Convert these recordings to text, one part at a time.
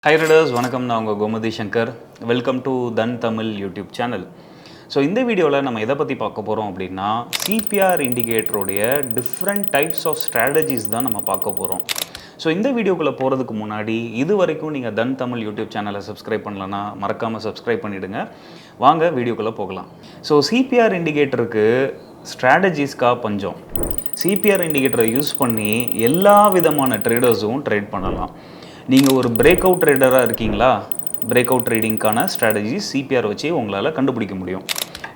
Hi Readers, வணக்கம் நான் உங்கள் கோமதி சங்கர். வெல்கம் டு தன் தமிழ் யூடியூப் சேனல். ஸோ இந்த வீடியோவில் நம்ம எதை பற்றி பார்க்க போகிறோம் அப்படின்னா சிபிஆர் இண்டிகேட்டருடைய டிஃப்ரெண்ட் டைப்ஸ் ஆஃப் ஸ்ட்ராட்டஜிஸ் தான் நம்ம பார்க்க போகிறோம். ஸோ இந்த வீடியோக்குள்ளே போகிறதுக்கு முன்னாடி இது வரைக்கும் நீங்கள் தன் தமிழ் யூடியூப் சேனலை சப்ஸ்கிரைப் பண்ணலன்னா மறக்காமல் சப்ஸ்கிரைப் பண்ணிவிடுங்க. வாங்க வீடியோக்குள்ளே போகலாம். ஸோ சிபிஆர் இண்டிகேட்டருக்கு ஸ்ட்ராட்டஜிஸ்க்காக பஞ்சம். சிபிஆர் இண்டிகேட்டரை யூஸ் பண்ணி எல்லா விதமான ட்ரேடர்ஸும் ட்ரேட் பண்ணலாம். நீங்கள் ஒரு பிரேக் அவுட் ட்ரேடராக இருக்கீங்களா? பிரேக் அவுட் ட்ரேடிங்க்கான ஸ்ட்ராட்டஜி சிபிஆர் வச்சு உங்களால் கண்டுபிடிக்க முடியும்.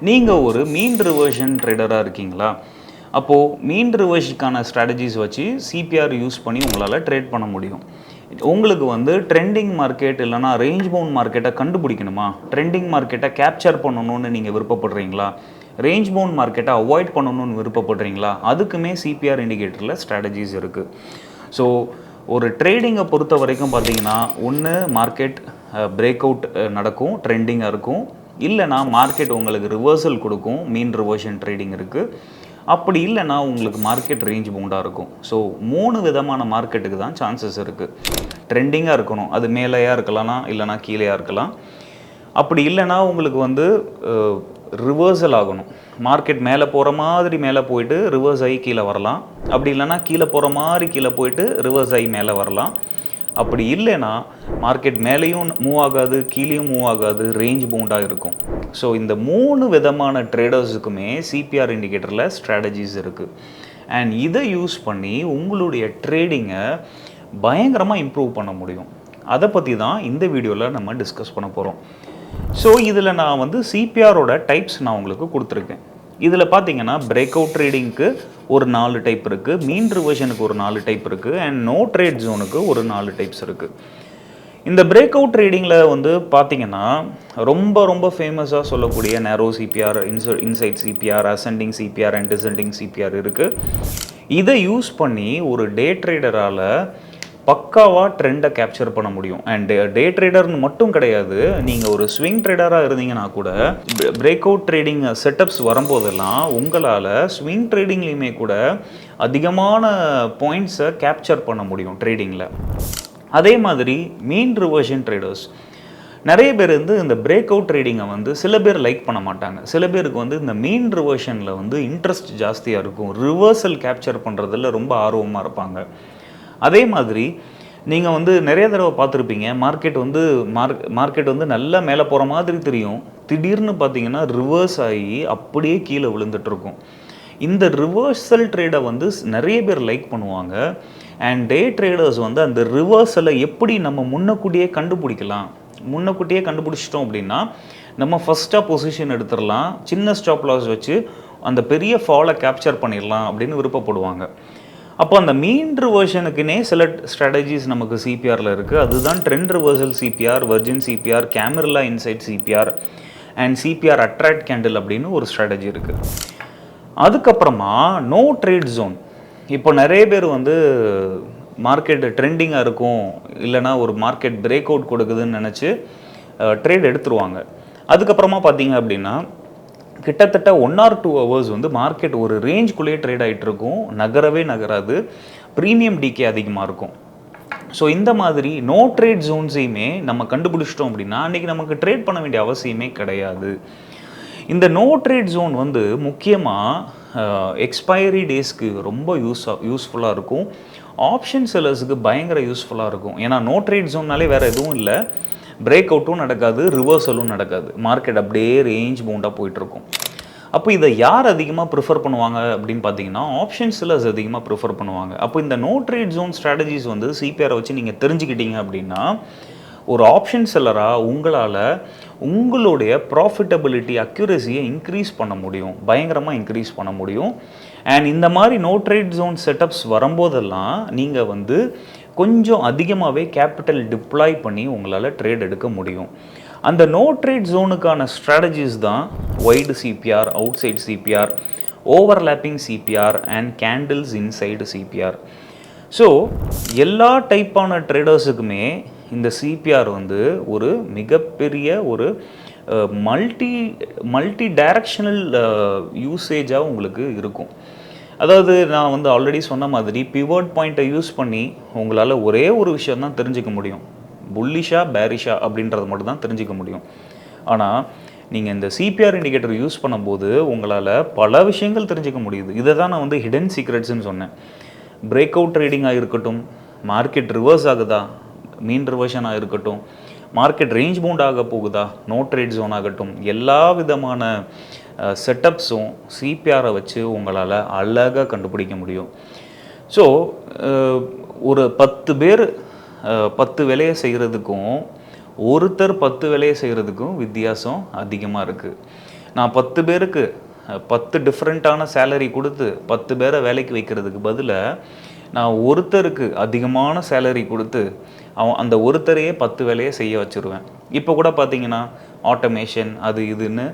நீங்கள் ஒரு மீன் ரிவர்ஷன் ட்ரேடராக இருக்கீங்களா? அப்போது மீன் ரிவர்ஷனுக்கான ஸ்ட்ராட்டஜிஸ் வச்சு சிபிஆர் யூஸ் பண்ணி உங்களால் ட்ரேட் பண்ண முடியும். உங்களுக்கு ட்ரெண்டிங் மார்க்கெட் இல்லைனா ரேஞ்ச் பவுண்ட் மார்க்கெட்டை கண்டுபிடிக்கணுமா? ட்ரெண்டிங் மார்க்கெட்டை கேப்சர் பண்ணணும்னு நீங்கள் விருப்பப்படுறீங்களா? ரேஞ்ச் பவுண்ட் மார்க்கெட்டை அவாய்ட் பண்ணணும்னு விருப்பப்படுறீங்களா? அதுக்குமே சிபிஆர் இண்டிகேட்டரில் ஸ்ட்ராட்டஜிஸ் இருக்குது. ஸோ ஒரு ட்ரேடிங்கை பொறுத்த வரைக்கும் பார்த்தீங்கன்னா ஒன்று மார்க்கெட் பிரேக் அவுட் நடக்கும், ட்ரெண்டிங்காக இருக்கும். இல்லைனா மார்க்கெட் உங்களுக்கு ரிவர்சல் கொடுக்கும், மீன் ரிவர்ஷன் ட்ரேடிங் இருக்குது. அப்படி இல்லைனா உங்களுக்கு மார்க்கெட் ரேஞ்ச் பவுண்டாக இருக்கும். ஸோ 3 விதமான மார்க்கெட்டுக்கு தான் சான்சஸ் இருக்குது. ட்ரெண்டிங்காக இருக்கணும், அது மேலேயாக இருக்கலாம் இல்லைனா கீழேயாக இருக்கலாம். அப்படி இல்லைனா உங்களுக்கு ரிவர்சல் ஆகணும், மார்க்கெட் மேலே போகிற மாதிரி மேலே போயிட்டு ரிவர்ஸ் ஆகி கீழே வரலாம். அப்படி இல்லைனா கீழே போகிற மாதிரி கீழே போயிட்டு ரிவர்ஸ் ஆகி மேலே வரலாம். அப்படி இல்லைனா மார்க்கெட் மேலேயும் மூவ் ஆகாது, கீழேயும் மூவ் ஆகாது, ரேஞ்ச் பவுண்டாக இருக்கும். ஸோ இந்த 3 விதமான ட்ரேடர்ஸுக்குமே சிபிஆர் இண்டிகேட்டரில் ஸ்ட்ராட்டஜிஸ் இருக்குது. அண்ட் இதை யூஸ் பண்ணி உங்களுடைய ட்ரேடிங்கை பயங்கரமாக இம்ப்ரூவ் பண்ண முடியும். அதை பற்றி தான் இந்த வீடியோவில் நம்ம டிஸ்கஸ் பண்ண போகிறோம். ஸோ இதில் நான் சிபிஆரோட டைப்ஸ் நான் உங்களுக்கு கொடுத்துருக்கேன். இதில் பார்த்தீங்கன்னா பிரேக் அவுட் ட்ரேடிங்க்கு ஒரு 4 டைப் இருக்குது, மீன் ரிவர்ஷனுக்கு ஒரு 4 டைப் இருக்குது, அண்ட் நோ ட்ரேட் ஜோனுக்கு ஒரு 4 டைப்ஸ் இருக்குது. இந்த பிரேக் அவுட் ட்ரேடிங்கில் பார்த்தீங்கன்னா ரொம்ப ஃபேமஸாக சொல்லக்கூடிய narrow CPR, inside CPR, ascending CPR and descending CPR இருக்குது. இதை யூஸ் பண்ணி ஒரு டே ட்ரேடரால் பக்காவாக ட்ரெண்டை கேப்சர் பண்ண முடியும். அண்ட் டே ட்ரேடர்னு மட்டும் கிடையாது, நீங்கள் ஒரு ஸ்விங் ட்ரேடராக இருந்தீங்கன்னா கூட பிரேக் அவுட் ட்ரேடிங் செட்டப்ஸ் வரும்போதெல்லாம் உங்களால் ஸ்விங் ட்ரேடிங்லேயுமே கூட அதிகமான பாயிண்ட்ஸை கேப்சர் பண்ண முடியும் ட்ரேடிங்கில். அதே மாதிரி மீன் ரிவர்ஷன் ட்ரேடர்ஸ் நிறைய பேர் இந்த பிரேக் அவுட் ட்ரேடிங்கை சில பேர் லைக் பண்ண மாட்டாங்க. சில பேருக்கு இந்த மீன் ரிவர்ஷனில் இன்ட்ரெஸ்ட் ஜாஸ்தியாக இருக்கும், ரிவர்சல் கேப்சர் பண்ணுறதுல ரொம்ப ஆர்வமாக இருப்பாங்க. அதே மாதிரி நீங்கள் நிறைய தடவை பார்த்துருப்பீங்க, மார்க்கெட் நல்லா மேலே போகிற மாதிரி தெரியும், திடீர்னு பார்த்தீங்கன்னா ரிவர்ஸ் ஆகி அப்படியே கீழே விழுந்துட்டுருக்கும். இந்த ரிவர்சல் ட்ரேடை நிறைய பேர் லைக் பண்ணுவாங்க. அண்ட் டே ட்ரேடர்ஸ் அந்த ரிவர்சலை எப்படி நம்ம முன்னக்கூட்டியே கண்டுபிடிச்சிட்டோம் அப்படின்னா நம்ம ஃபஸ்ட்டாக பொசிஷன் எடுத்துடலாம், சின்ன ஸ்டாப் லாஸ் வச்சு அந்த பெரிய ஃபாலை கேப்சர் பண்ணிடலாம் அப்படின்னு விருப்பப்படுவாங்க. அப்போ அந்த மீன் ரிவர்ஷனுக்குனே சில ஸ்ட்ராட்டஜிஸ் நமக்கு சிபிஆரில் இருக்குது. அதுதான் trend reversal CPR, virgin CPR, Camarilla inside CPR and CPR attract candle அப்படின்னு ஒரு ஸ்ட்ராட்டஜி இருக்குது. அதுக்கப்புறமா நோ ட்ரேட் ஜோன். இப்போ நிறைய பேர் மார்க்கெட் ட்ரெண்டிங்காக இருக்கும், இல்லைனா ஒரு மார்க்கெட் பிரேக் அவுட் கொடுக்குதுன்னு நினச்சி ட்ரேட் எடுத்துருவாங்க. அதுக்கப்புறமா பார்த்தீங்க அப்படின்னா கிட்டத்தட்ட 1 or 2 hours மார்க்கெட் ஒரு ரேஞ்சுக்குள்ளேயே ட்ரேட் ஆகிட்டு இருக்கும், நகராது, ப்ரீமியம் டிகே அதிகமாக இருக்கும். ஸோ இந்த மாதிரி நோ ட்ரேட் ஜோன்ஸையுமே நம்ம கண்டுபிடிச்சிட்டோம் அப்படின்னா அன்றைக்கி நமக்கு ட்ரேட் பண்ண வேண்டிய அவசியமே கிடையாது. இந்த நோ ட்ரேட் ஜோன் முக்கியமாக எக்ஸ்பைரி டேஸ்க்கு ரொம்ப யூஸ்ஃபுல்லாக இருக்கும், ஆப்ஷன் செல்லர்ஸுக்கு பயங்கர யூஸ்ஃபுல்லாக இருக்கும். ஏன்னா நோ ட்ரேட் ஜோன்னாலே வேறு எதுவும் இல்லை, பிரேக் அவுட்டும் நடக்காது, ரிவர்சலும் நடக்காது, மார்க்கெட் அப்படியே ரேஞ்ச் பவுண்டாக போயிட்டுருக்கும். அப்போ இதை யார் அதிகமாக ப்ரிஃபர் பண்ணுவாங்க அப்படின்னு பார்த்தீங்கன்னா ஆப்ஷன் செல்லர்ஸ் அதிகமாக ப்ரிஃபர் பண்ணுவாங்க. அப்போ இந்த நோ ட்ரேட் ஜோன் ஸ்ட்ராட்டஜிஸ் சிபிஆரை வச்சு நீங்கள் தெரிஞ்சுக்கிட்டீங்க அப்படின்னா ஒரு ஆப்ஷன் செல்லராக உங்களால் உங்களுடைய ப்ராஃபிட்டபிலிட்டி அக்யூரஸியை இன்க்ரீஸ் பண்ண முடியும், பயங்கரமாக இன்க்ரீஸ் பண்ண முடியும். அண்ட் இந்த மாதிரி நோ ட்ரேட் ஜோன் செட்டப்ஸ் வரும்போதெல்லாம் நீங்கள் கொஞ்சம் அதிகமாகவே கேபிட்டல் டிப்ளாய் பண்ணி உங்களால் ட்ரேட் எடுக்க முடியும். அந்த நோ ட்ரேட் ஜோனுக்கான ஸ்ட்ராட்டஜிஸ் தான் wide CPR, outside CPR, overlapping CPR and candles inside CPR. So எல்லா டைப்பான ட்ரேடர்ஸுக்குமே இந்த சிபிஆர் ஒரு மிகப்பெரிய ஒரு மல்டி டைரக்ஷனல் யூசேஜாக உங்களுக்கு இருக்கும். அதாவது நான் ஆல்ரெடி சொன்ன மாதிரி பிவோட் பாயிண்ட்டை யூஸ் பண்ணி உங்களால் ஒரே ஒரு விஷயம் தான் தெரிஞ்சுக்க முடியும். புல்லிஷா பேரிஷா அப்படின்றது மட்டும் தான் தெரிஞ்சிக்க முடியும். ஆனால் நீங்கள் இந்த சிபிஆர் இண்டிகேட்டர் யூஸ் பண்ணும்போது உங்களால் பல விஷயங்கள் தெரிஞ்சிக்க முடியுது. இதை தான் நான் வந்து ஹிடன் சீக்ரெட்ஸ்ன்னு சொன்னேன். பிரேக் அவுட் ட்ரேடிங்காக இருக்கட்டும், மார்க்கெட் ரிவர்ஸ் ஆகுதா, மீன் ரிவர்ஷனாக இருக்கட்டும், மார்க்கெட் ரேஞ்ச் பவுண்ட் ஆக போகுதா, நோ ட்ரேட் ஜோன் ஆகட்டும், எல்லா விதமான செட்டப்ஸும் சிபிஆரை வச்சு உங்களால் அழகாக கண்டுபிடிக்க முடியும். ஸோ ஒரு 10 பேர் 10 வேலையை செய்கிறதுக்கும் ஒருத்தர் 10 வேலையை செய்கிறதுக்கும் வித்தியாசம் அதிகமாக இருக்குது. நான் 10 பேருக்கு 10 டிஃப்ரெண்ட்டான சேலரி கொடுத்து 10 பேரை வேலைக்கு வைக்கிறதுக்கு பதிலாக நான் ஒருத்தருக்கு அதிகமான சேலரி கொடுத்து அந்த ஒருத்தரையே 10 வேலையை செய்ய வச்சுருவேன். இப்போ கூட பார்த்தீங்கன்னா ஆட்டோமேஷன் அது இதுன்னு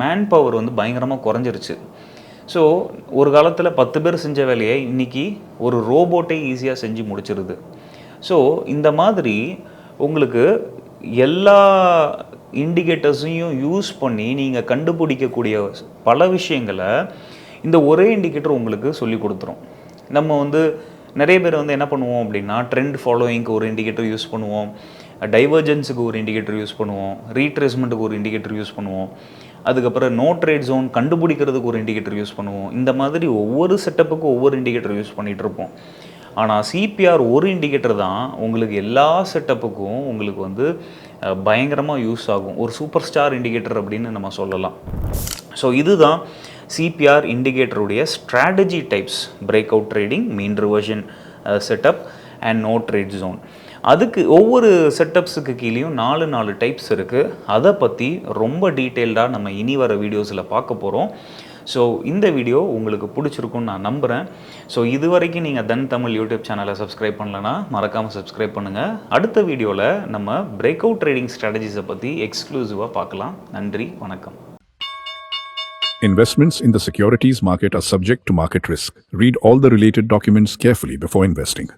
மேன் பவர் வந்து பயங்கரமாக குறைஞ்சிருச்சு. ஸோ ஒரு காலத்தில் 10 பேர் செஞ்ச வேலையை இன்றைக்கி ஒரு ரோபோட்டே ஈஸியாக செஞ்சு முடிச்சிருது. ஸோ இந்த மாதிரி உங்களுக்கு எல்லா இண்டிகேட்டர்ஸையும் யூஸ் பண்ணி நீங்கள் கண்டுபிடிக்கக்கூடிய பல விஷயங்களை இந்த ஒரே இண்டிகேட்டர் உங்களுக்கு சொல்லி கொடுத்துரும். நம்ம வந்து நிறைய பேர் வந்து என்ன பண்ணுவோம் அப்படின்னா, ட்ரெண்ட் ஃபாலோயிங்க்கு ஒரு இண்டிகேட்டர் யூஸ் பண்ணுவோம், டைவர்ஜென்ஸுக்கு ஒரு இண்டிகேட்டர் யூஸ் பண்ணுவோம், ரீட்ரேஸ்மெண்ட்டுக்கு ஒரு இண்டிகேட்டர் யூஸ் பண்ணுவோம், அதுக்கப்புறம் நோ ட்ரேட் ஜோன் கண்டுபிடிக்கிறதுக்கு ஒரு இண்டிகேட்டர் யூஸ் பண்ணுவோம். இந்த மாதிரி ஒவ்வொரு செட்டப்புக்கும் ஒவ்வொரு இண்டிகேட்டர் யூஸ் பண்ணிகிட்டு இருப்போம். ஆனால் சிபிஆர் ஒரு இண்டிகேட்டர் தான் உங்களுக்கு எல்லா செட்டப்புக்கும் உங்களுக்கு வந்து பயங்கரமாக யூஸ் ஆகும். ஒரு சூப்பர் ஸ்டார் இண்டிகேட்டர் அப்படின்னு நம்ம சொல்லலாம். ஸோ இதுதான் சிபிஆர் இண்டிகேட்டருடைய strategy types: break out trading, mean reversion setup and no trade zone. அதுக்கு ஒவ்வொரு செட்டப்ஸுக்கு கீழேயும் 4 டைப்ஸ் இருக்குது. அதை பற்றி ரொம்ப டீட்டெயில்டாக நம்ம இனி வர வீடியோஸில் பார்க்க போகிறோம். ஸோ இந்த வீடியோ உங்களுக்கு பிடிச்சிருக்குன்னு நான் நம்புகிறேன். ஸோ இது வரைக்கும் நீங்கள் தன் தமிழ் யூடியூப் சேனலை சப்ஸ்கிரைப் பண்ணலன்னா மறக்காமல் சப்ஸ்கிரைப் பண்ணுங்கள். அடுத்த வீடியோவில் நம்ம பிரேக் அவுட் ட்ரேடிங் ஸ்ட்ராட்டஜிஸை பற்றி எக்ஸ்க்ளூசிவாக பார்க்கலாம். நன்றி, வணக்கம். Investments in the securities market are subject to market risk. Read all the related documents carefully before investing.